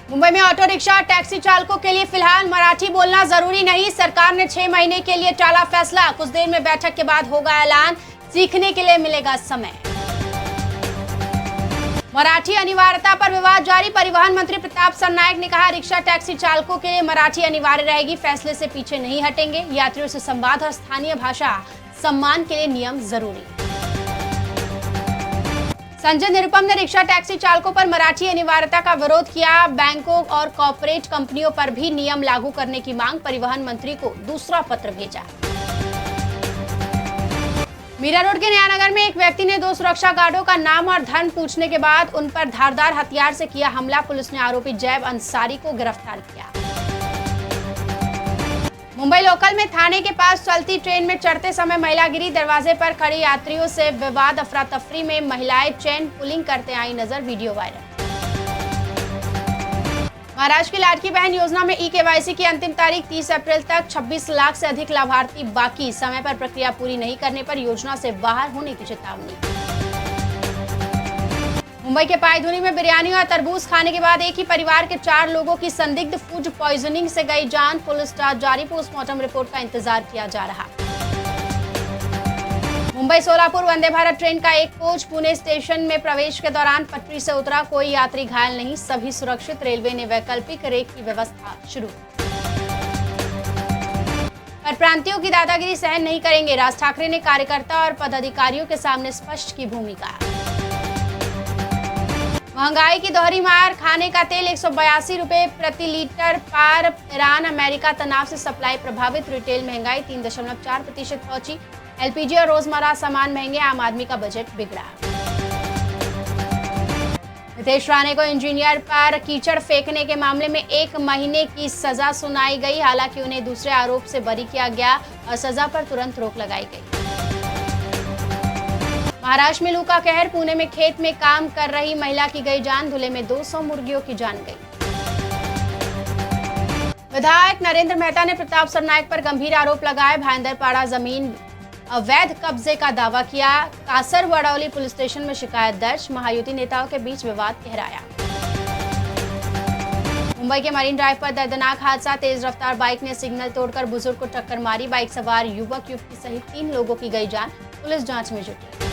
मुंबई में auto rickshaw taxi चालकों के लिए फिलहाल मराठी बोलना जरूरी नहीं। सरकार ने 6 महीने के लिए टाला फैसला। कुछ देर में बैठक के बाद होगा ऐलान। सीखने के लिए मिलेगा समय। मराठी अनिवार्यता पर विवाद जारी। परिवहन मंत्री प्रताप सरनायक ने कहा, रिक्शा टैक्सी चालकों के लिए मराठी अनिवार्य रहेगी। फैसले से पीछे नहीं हटेंगे। यात्रियों से संवाद और स्थानीय भाषा सम्मान के लिए नियम जरूरी। संजय निरुपम ने रिक्शा टैक्सी चालकों पर मराठी अनिवार्यता का विरोध किया। बैंकों और कॉर्पोरेट कंपनियों पर भी नियम लागू करने की मांग। परिवहन मंत्री को दूसरा पत्र भेजा। मीरा रोड के नयानगर में एक व्यक्ति ने 2 सुरक्षा गार्डों का नाम और धन पूछने के बाद उन पर धारदार हथियार से किया हमला। पुलिस ने आरोपी जैब अंसारी को गिरफ्तार किया। मुंबई लोकल में थाने के पास चलती ट्रेन में चढ़ते समय महिला गिरी। दरवाजे पर खड़े यात्रियों से विवाद। अफरा तफरी में महिलाएं चेन पुलिंग करते आई नजर। Video viral. महाराष्ट्र की लाडकी बहन योजना में ई-केवाईसी की अंतिम तारीख 30 अप्रैल तक। 26 लाख से अधिक लाभार्थी बाकी। समय पर प्रक्रिया पूरी नहीं करने पर योजना से बाहर होने की चेतावनी। मुंबई के पायधुनी में बिरयानी और तरबूज खाने के बाद एक ही परिवार के 4 लोगों की संदिग्ध फूड पॉइजनिंग से गई जान। पुलिस स्टाफ जारी। पोस्टमार्टम रिपोर्ट का इंतजार किया जा रहा। मुंबई सोलापुर वंदे भारत ट्रेन का एक कोच पुणे स्टेशन में प्रवेश के दौरान पटरी से उतरा। कोई यात्री घायल नहीं, सभी सुरक्षित। रेलवे ने वैकल्पिक रेक की व्यवस्था शुरू। परप्रांतियों की दादागिरी सहन नहीं करेंगे। राज ठाकरे ने कार्यकर्ता और पदाधिकारियों के सामने स्पष्ट की भूमिका। महंगाई की दोहरी मार। खाने का तेल 182 रुपए प्रति लीटर पार। ईरान अमेरिका तनाव से सप्लाई प्रभावित। रिटेल महंगाई 3.4% पहुंची। एलपीजी और रोजमर्रा सामान महंगे। आम आदमी का बजट बिगड़ा। नितेश राणे को इंजीनियर पर कीचड़ फेंकने के मामले में 1 महीने की सजा सुनाई गई। हालांकि उन्हें दूसरे आरोप से बरी किया गया और सजा पर तुरंत रोक लगाई गई। महाराष्ट्र में लू का कहर। पुणे में खेत में काम कर रही महिला की गई जान। धुले में 200 मुर्गियों की जान गई। विधायक नरेंद्र मेहता ने प्रताप सरनायक पर गंभीर आरोप लगाए। भाईंदरपाड़ा जमीन अवैध कब्जे का दावा किया। कासर वड़ौली पुलिस स्टेशन में शिकायत दर्ज। महायुति नेताओं के बीच विवाद गहराया। मुंबई के मरीन ड्राइव पर दर्दनाक हादसा। तेज रफ्तार बाइक ने सिग्नल तोड़कर बुजुर्ग को टक्कर मारी। बाइक सवार युवक युवती सहित 3 लोगों की गई जान। पुलिस जांच में जुटी।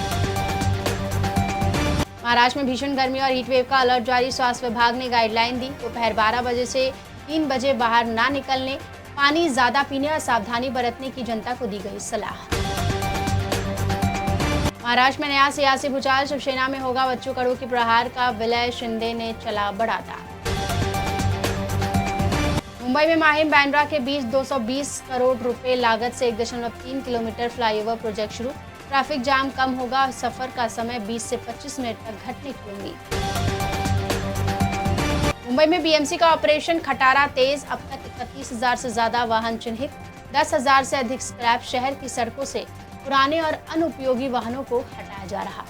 महाराष्ट्र में भीषण गर्मी और हीटवेव का अलर्ट जारी। स्वास्थ्य विभाग ने गाइडलाइन दी। दोपहर 12 बजे से 3 बजे बाहर ना निकलने, पानी ज्यादा पीने और सावधानी बरतने की जनता को दी गई सलाह। महाराष्ट्र में नया सियासी भूचाल। शिवसेना में होगा बच्चू कडू की प्रहार का विलय। शिंदे ने चला बड़ा दांव। मुंबई में माहिम बांद्रा के बीच 220 करोड़ रुपए लागत से 1.3 किलोमीटर फ्लाईओवर प्रोजेक्ट शुरू। ट्रैफिक जाम कम होगा। सफर का समय 20 से 25 मिनट तक घटने की उम्मीद। मुंबई में बीएमसी का ऑपरेशन खटारा तेज। अब तक 31,000 से ज्यादा वाहन चिन्हित। 10,000 से अधिक स्क्रैप। शहर की सड़कों से पुराने और अनुपयोगी वाहनों को हटाया जा रहा।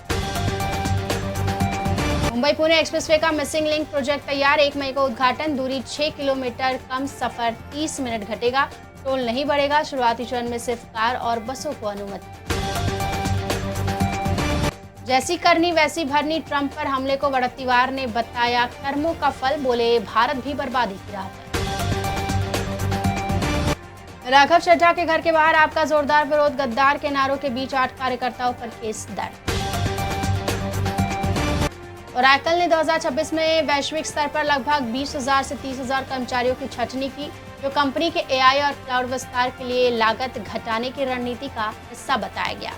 मुंबई पुणे एक्सप्रेसवे का मिसिंग लिंक प्रोजेक्ट तैयार। 1 मई को उद्घाटन। दूरी 6 किलोमीटर कम, सफर 30 मिनट घटेगा। टोल नहीं बढ़ेगा। शुरुआती चरण में सिर्फ कार और बसों को अनुमति। जैसी करनी वैसी भरनी। ट्रंप पर हमले को वड़त्तीवार ने बताया कर्मों का फल। बोले भारत भी बर्बादी की राह पर। राघव चड्ढा के घर के बाहर आपका जोरदार विरोध। गद्दार के नारों के बीच 8 कार्यकर्ताओं पर केस दर्ज। ओरेकल ने 2026 में वैश्विक स्तर पर लगभग 20,000 से 30,000 कर्मचारियों की छंटनी की, जो कंपनी के एआई और क्लाउड विस्तार के लिए लागत घटाने की रणनीति का हिस्सा बताया गया।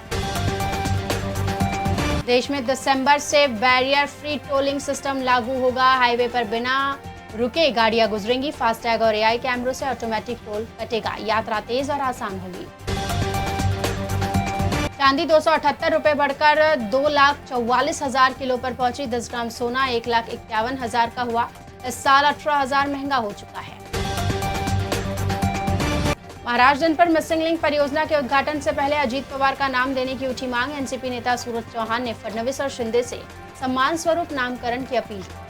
देश में दिसंबर से बैरियर फ्री टोलिंग सिस्टम लागू होगा। हाईवे पर बिना रुके गाड़ियां गुजरेंगी। फास्टैग और एआई कैमरों से ऑटोमेटिक टोल कटेगा। यात्रा तेज और आसान होगी। चांदी 278 रुपए बढ़कर 2,44,000 किलो पर पहुंची। 10 ग्राम सोना 1,51,000 का हुआ। इस साल 18,000 महंगा हो चुका है। महाराष्ट्र दिन पर मिसिंग लिंक परियोजना के उद्घाटन से पहले अजीत पवार का नाम देने की उठी मांग। एनसीपी नेता सूरज चौहान ने फडणवीस और शिंदे से सम्मान स्वरूप नामकरण की अपील की।